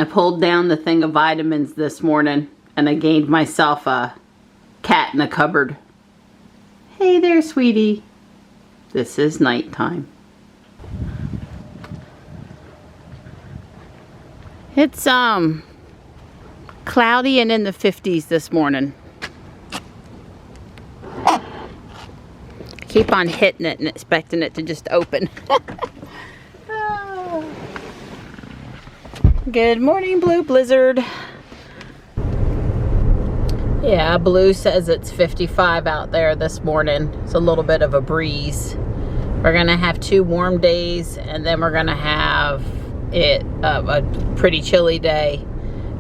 I pulled down the thing of vitamins this morning and I gained myself a cat in the cupboard. Hey there, sweetie. This is nighttime. It's cloudy and in the 50s this morning. Keep on hitting it and expecting it to just open. Good morning, Blue Blizzard. Yeah, Blue says it's 55 out there this morning. It's a little bit of a breeze. We're gonna have 2 warm days, and then we're gonna have a pretty chilly day.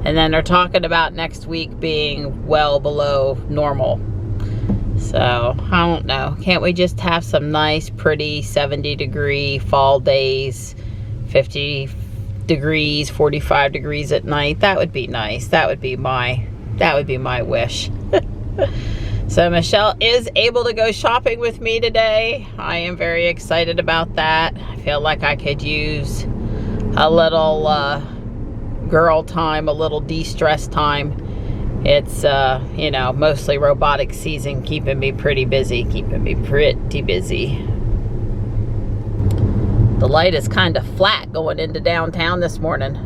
And then they're talking about next week being well below normal. So, I don't know. Can't we just have some nice, pretty 70-degree fall days, 50 degrees, 45 degrees at night? That would be nice. That would be my wish. So Michelle is able to go shopping with me today. I am very excited about that. I feel like I could use a little girl time, a little de-stress time. It's you know, mostly robotic season, keeping me pretty busy. The light is kind of flat going into downtown this morning.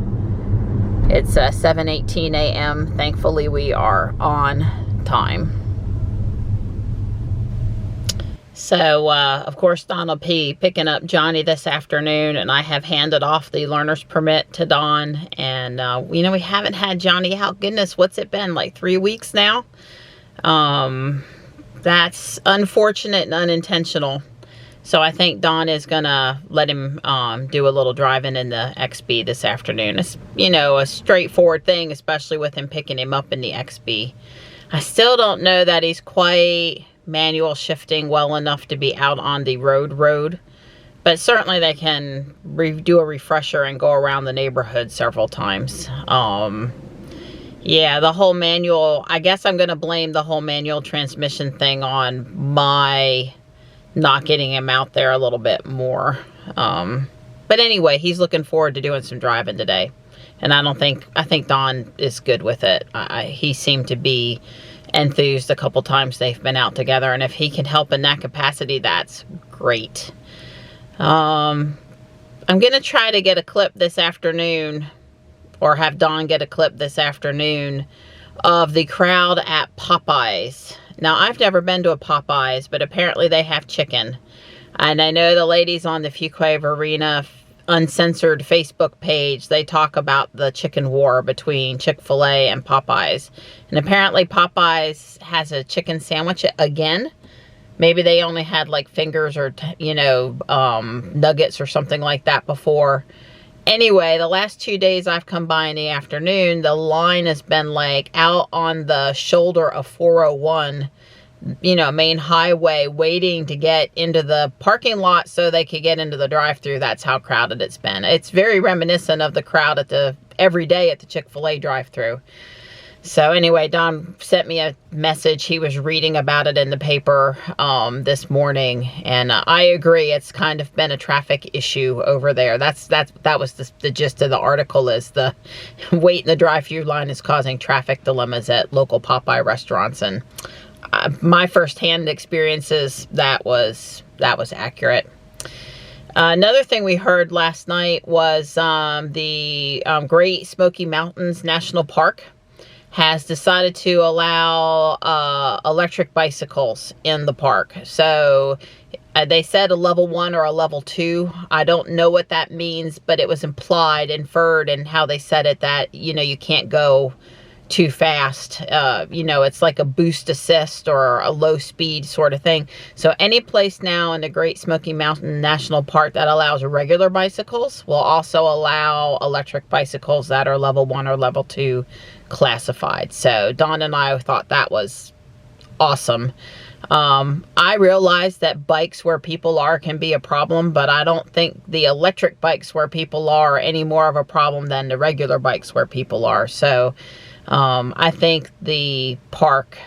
It's 7:18 a.m. Thankfully, we are on time. So, of course, Don will be picking up Johnny this afternoon, and I have handed off the learner's permit to Don. And, you know, we haven't had Johnny out. Goodness, what's it been, like 3 weeks now? That's unfortunate and unintentional. So I think Don is gonna let him do a little driving in the XB this afternoon. It's, you know, a straightforward thing, especially with him picking him up in the XB. I still don't know that he's quite manual shifting well enough to be out on the road. But certainly they can do a refresher and go around the neighborhood several times. Yeah, the whole manual, I guess I'm gonna blame the whole manual transmission thing on my not getting him out there a little bit more. But anyway, he's looking forward to doing some driving today. And I think Don is good with it. He seemed to be enthused a couple times they've been out together. And if he can help in that capacity, that's great. I'm going to try to get a clip this afternoon, or have Don get a clip this afternoon, of the crowd at Popeyes. Now, I've never been to a Popeyes, but apparently they have chicken. And I know the ladies on the Fuquay Arena Uncensored Facebook page, they talk about the chicken war between Chick-fil-A and Popeyes. And apparently Popeyes has a chicken sandwich again. Maybe they only had like fingers or, you know, nuggets or something like that before. Anyway, the last 2 days I've come by in the afternoon, the line has been like out on the shoulder of 401, you know, main highway, waiting to get into the parking lot so they could get into the drive-thru. That's how crowded it's been. It's very reminiscent of the crowd at every day at the Chick-fil-A drive-thru. So anyway, Don sent me a message. He was reading about it in the paper this morning, and I agree. It's kind of been a traffic issue over there. That was the gist of the article, is the wait in the drive-thru line is causing traffic dilemmas at local Popeye restaurants. And my firsthand experiences, that was accurate. Another thing we heard last night was the Great Smoky Mountains National Park has decided to allow electric bicycles in the park. So they said a level 1 or a level 2. I don't know what that means, but it was inferred in how they said it, that, you know, you can't go too fast. You know, it's like a boost assist or a low speed sort of thing. So any place now in the Great Smoky Mountain National Park that allows regular bicycles will also allow electric bicycles that are level 1 or level 2 classified. So Dawn and I thought that was awesome. I realize that bikes where people are can be a problem, but I don't think the electric bikes where people are any more of a problem than the regular bikes where people are. So I think the park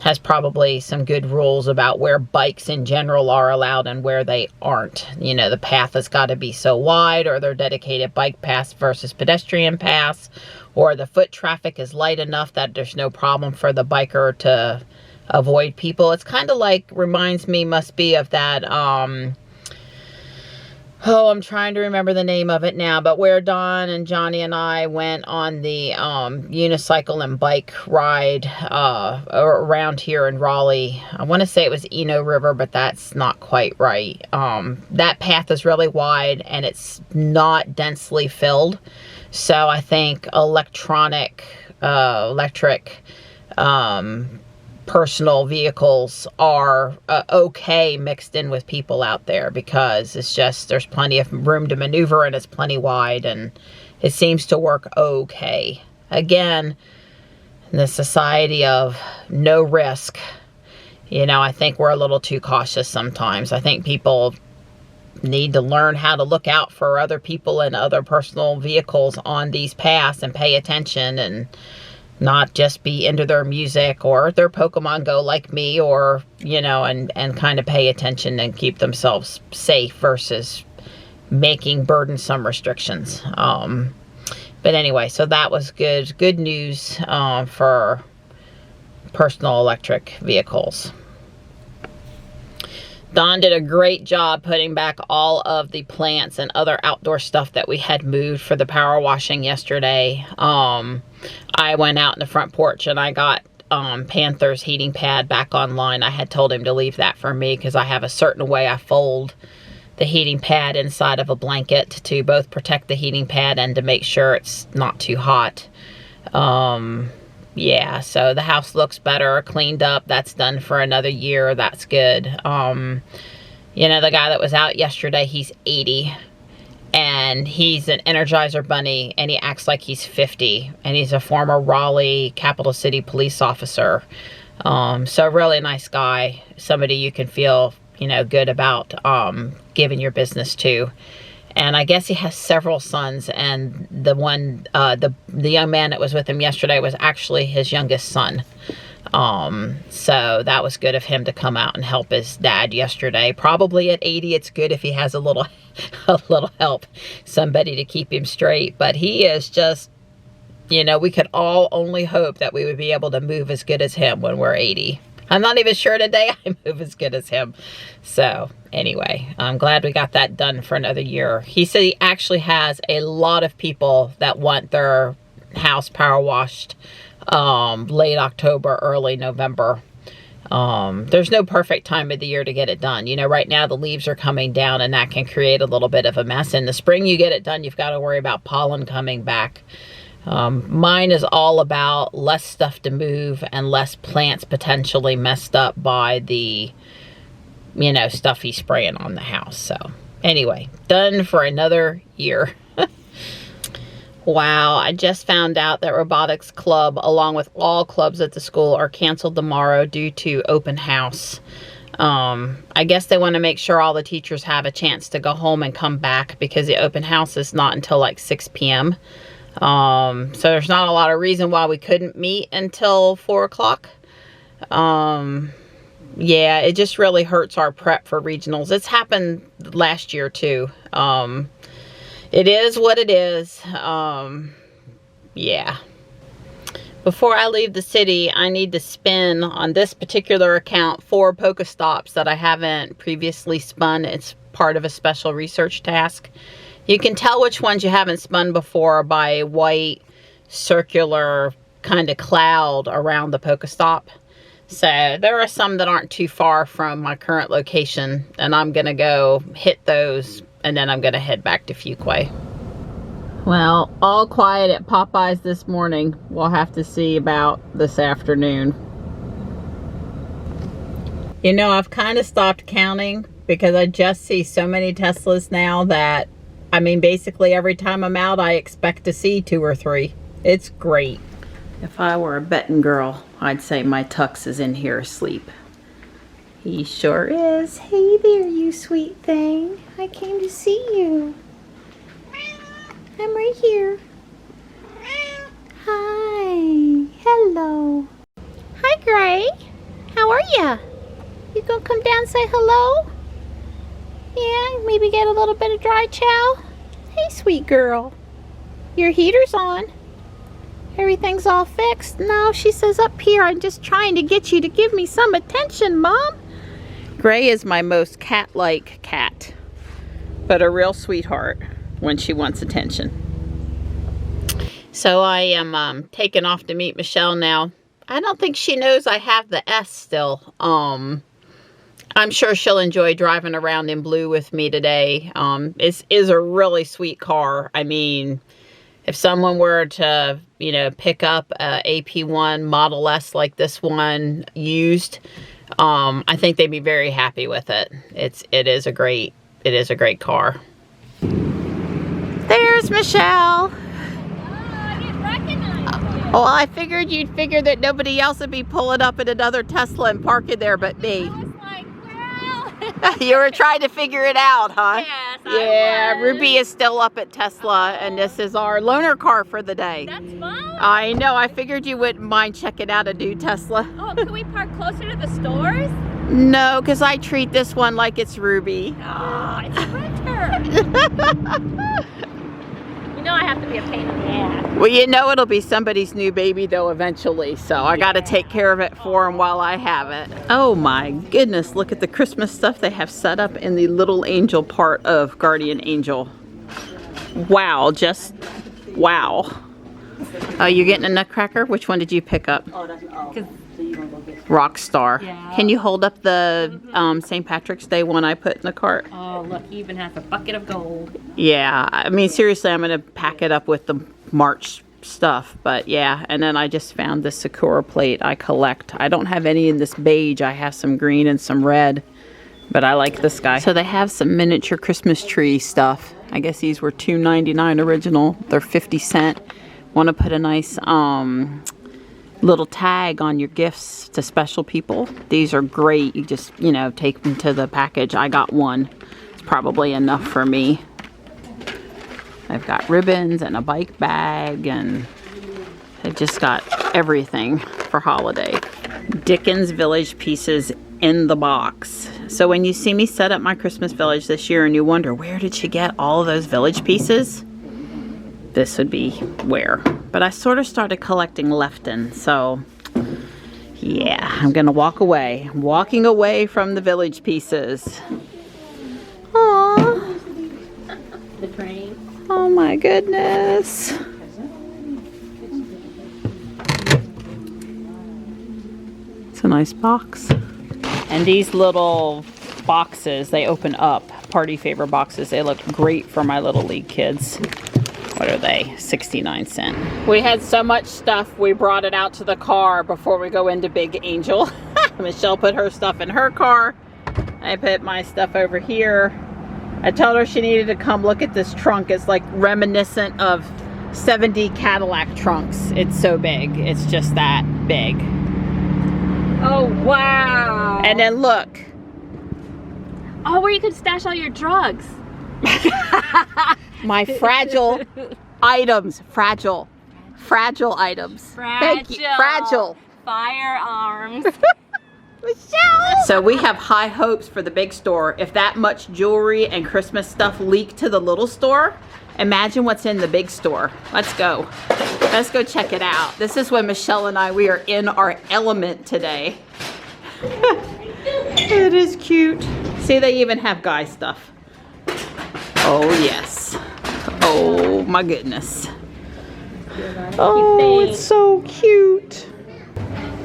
has probably some good rules about where bikes in general are allowed and where they aren't. You know, the path has got to be so wide, or they're dedicated bike paths versus pedestrian paths, or the foot traffic is light enough that there's no problem for the biker to avoid people. It's kind of like, reminds me, must be of that, oh, I'm trying to remember the name of it now, but where Don and Johnny and I went on the unicycle and bike ride around here in Raleigh. I want to say it was Eno River, but that's not quite right. That path is really wide and it's not densely filled. So I think electric personal vehicles are okay mixed in with people out there, because it's just, there's plenty of room to maneuver and it's plenty wide and it seems to work okay. Again, in the society of no risk, you know, I think we're a little too cautious sometimes. I think people need to learn how to look out for other people and other personal vehicles on these paths and pay attention, and not just be into their music or their Pokemon Go like me, or, you know, and kind of pay attention and keep themselves safe versus making burdensome restrictions. But anyway, so that was good news for personal electric vehicles. Don did a great job putting back all of the plants and other outdoor stuff that we had moved for the power washing yesterday. I went out in the front porch and I got Panther's heating pad back online. I had told him to leave that for me because I have a certain way I fold the heating pad inside of a blanket to both protect the heating pad and to make sure it's not too hot. Yeah, so the house looks better, cleaned up. That's done for another year. That's good. You know, the guy that was out yesterday, he's 80. And he's an Energizer bunny, and he acts like he's 50. And he's a former Raleigh Capital City police officer. So really nice guy. Somebody you can feel, you know, good about giving your business to. And I guess he has several sons, and the one, the young man that was with him yesterday was actually his youngest son. So that was good of him to come out and help his dad yesterday. Probably at 80, it's good if he has a little help, somebody to keep him straight. But he is just, you know, we could all only hope that we would be able to move as good as him when we're 80. I'm not even sure today I move as good as him. So anyway, I'm glad we got that done for another year. He said he actually has a lot of people that want their house power washed late October, early November. There's no perfect time of the year to get it done. You know, right now the leaves are coming down and that can create a little bit of a mess. In the spring you get it done, you've got to worry about pollen coming back. Mine is all about less stuff to move and less plants potentially messed up by the, you know, stuff he's spraying on the house. So anyway, done for another year. Wow, I just found out that robotics club, along with all clubs at the school, are canceled tomorrow due to open house. I guess they want to make sure all the teachers have a chance to go home and come back, because the open house is not until like 6 p.m. So there's not a lot of reason why we couldn't meet until 4 o'clock. Yeah, it just really hurts our prep for regionals. It's happened last year too. It is what it is. Yeah. Before I leave the city, I need to spin on this particular account 4 Pokestops that I haven't previously spun. It's part of a special research task. You can tell which ones you haven't spun before by a white circular kind of cloud around the Pokestop. So there are some that aren't too far from my current location, and I'm going to go hit those, and then I'm going to head back to Fuquay. Well, all quiet at Popeyes this morning. We'll have to see about this afternoon. You know, I've kind of stopped counting because I just see so many Teslas now that, I mean, basically every time I'm out, I expect to see 2 or 3. It's great. If I were a betting girl, I'd say my Tux is in here asleep. He sure is. Hey there, you sweet thing. I came to see you. I'm right here. Hi. Hello. Hi, Gray. are ya? You gonna come down and say hello? Yeah, maybe get a little bit of dry chow? Hey, sweet girl. Your heater's on. Everything's all fixed. No, she says up here, I'm just trying to get you to give me some attention, Mom. Gray is my most cat-like cat, but a real sweetheart when she wants attention. So I am taking off to meet Michelle now. I don't think she knows I have the S still. I'm sure she'll enjoy driving around in blue with me today. It is a really sweet car. I mean, if someone were to, you know, pick up a AP1 Model S like this one used, I think they'd be very happy with it. It is a great car. There's Michelle. Oh, I figured you'd figure that nobody else would be pulling up in another Tesla and parking there but me. I was like, well. You were trying to figure it out, huh? Yes, yeah, Ruby is still up at Tesla, and this is our loaner car for the day. That's fun. I know. I figured you wouldn't mind checking out a new Tesla. Oh, can we park closer to the stores? No, because I treat this one like it's Ruby. Oh, it's winter. You know I have to be a pain in the ass. Well, you know it'll be somebody's new baby, though, eventually. So I got to take care of it for him while I have it. Oh, my goodness. Look at the Christmas stuff they have set up in the Little Angel part of Guardian Angel. Wow. Just wow. You getting a nutcracker? Which one did you pick up? Rockstar. Yeah. Can you hold up the St. Patrick's Day one I put in the cart? Oh, look, he even has a bucket of gold. Yeah, I mean, seriously, I'm going to pack it up with the March stuff. But yeah, and then I just found this Sakura plate I collect. I don't have any in this beige. I have some green and some red. But I like this guy. So they have some miniature Christmas tree stuff. I guess these were $2.99 original. They're 50 cents. Want to put a nice little tag on your gifts to special people. These are great. You just, you know, take them to the package. I got one. It's probably enough for me. I've got ribbons and a bike bag, and I just got everything for holiday. Dickens Village pieces in the box. So when you see me set up my Christmas village this year and you wonder, where did she get all of those village pieces? This would be where. But I sort of started collecting Lefton, so yeah, I'm gonna walk away. I'm walking away from the village pieces. Aww. The train. Oh my goodness. It's a nice box. And these little boxes, they open up, party favor boxes. They look great for my Little League kids. What are they? 69 cents. We had so much stuff, we brought it out to the car before we go into Big Angel. Michelle put her stuff in her car. I put my stuff over here. I told her she needed to come look at this trunk. It's like reminiscent of 70 Cadillac trunks. It's so big. It's just that big. Oh, wow. And then look. Oh, where you could stash all your drugs. My fragile items. Fragile items. Thank you. Fragile. Firearms. Michelle! So we have high hopes for the big store. If that much jewelry and Christmas stuff leaked to the little store, imagine what's in the big store. Let's go. Let's go check it out. This is when Michelle and I, we are in our element today. It is cute. See, they even have guy stuff. Oh, yes. Oh, my goodness. Oh, it's so cute.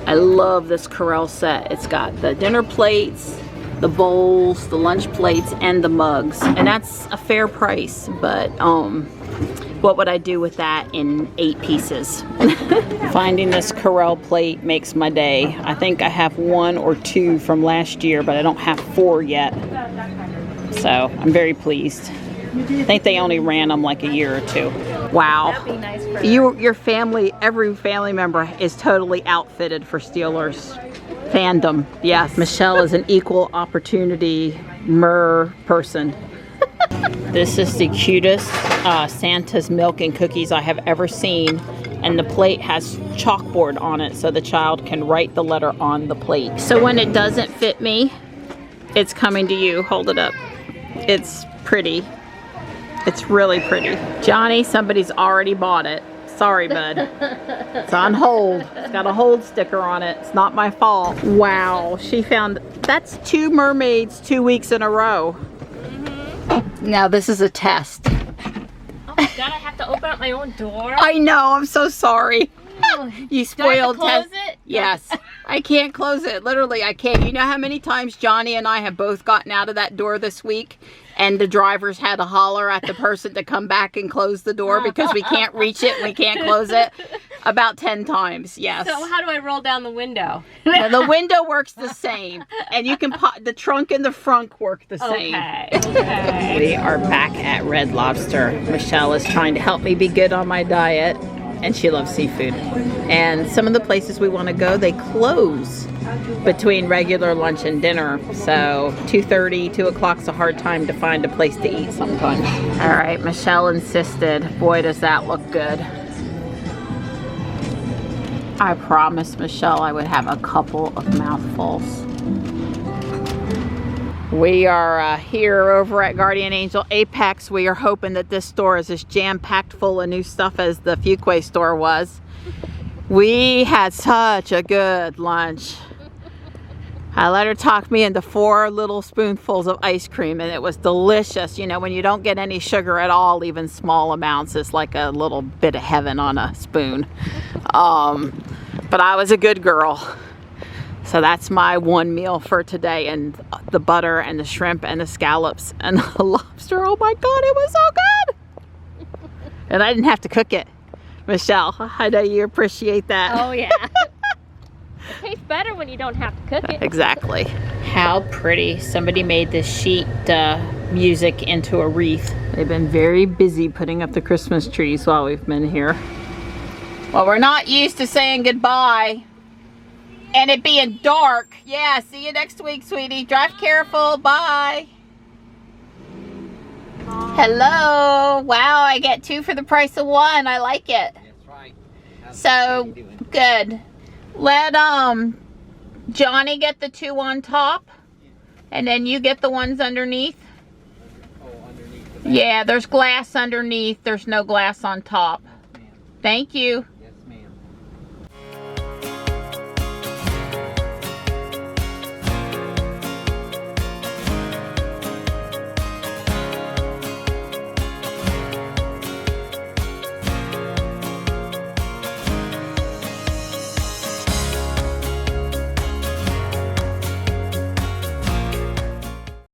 I love this Corel set. It's got the dinner plates, the bowls, the lunch plates, and the mugs. And that's a fair price, but what would I do with that in 8 pieces? Finding this Corel plate makes my day. I think I have 1 or 2 from last year, but I don't have 4 yet. So I'm very pleased. I think they only ran them like a year or 2. Wow. That'd be nice for Your family, every family member is totally outfitted for Steelers fandom. Yes, Michelle is an equal opportunity person. This is the cutest Santa's milk and cookies I have ever seen. and the plate has chalkboard on it so the child can write the letter on the plate. So when it doesn't fit me, it's coming to you. Hold it up. It's pretty. It's really pretty. Johnny, somebody's already bought it. Sorry, bud. It's on hold. It's got a hold sticker on it. It's not my fault. Wow, she found, that's 2 mermaids 2 weeks in a row. Now this is a test. Oh my God, I have to open up my own door. I know, I'm so sorry. You spoiled Do I have to close it? Yes. I can't close it. Literally, I can't. You know how many times Johnny and I have both gotten out of that door this week and the drivers had to holler at the person to come back and close the door because we can't reach it and we can't close it? About 10 times, yes. So how do I roll down the window? Now, the window works the same. And you can pop, the trunk and the front work the same. Okay. We are back at Red Lobster. Michelle is trying to help me be good on my diet. And she loves seafood. And some of the places we want to go, they close between regular lunch and dinner. So 2:30, 2 o'clock's a hard time to find a place to eat sometimes. All right, Michelle insisted. Boy, does that look good. I promised Michelle I would have a couple of mouthfuls. We are here over at Guardian Angel Apex. We are hoping that this store is as jam-packed full of new stuff as the Fuquay store was. We had such a good lunch. I let her talk me into 4 little spoonfuls of ice cream and it was delicious. You know, when you don't get any sugar at all, even small amounts, it's like a little bit of heaven on a spoon. But I was a good girl. So that's my one meal for today, and the butter and the shrimp and the scallops and the lobster. Oh my God, it was so good. And I didn't have to cook it. Michelle, I know you appreciate that. Oh yeah. It tastes better when you don't have to cook it. Exactly. How pretty. Somebody made this sheet music into a wreath. They've been very busy putting up the Christmas trees while we've been here. Well, we're not used to saying goodbye. And it being dark. Yeah, see you next week, sweetie. Drive careful. Bye. Hello. Wow, I get 2 for the price of 1. I like it. That's right. So, good. Let Johnny get the 2 on top. And then you get the ones underneath. Oh, underneath the back. Yeah, there's glass underneath. There's no glass on top. Yes, ma'am. Thank you.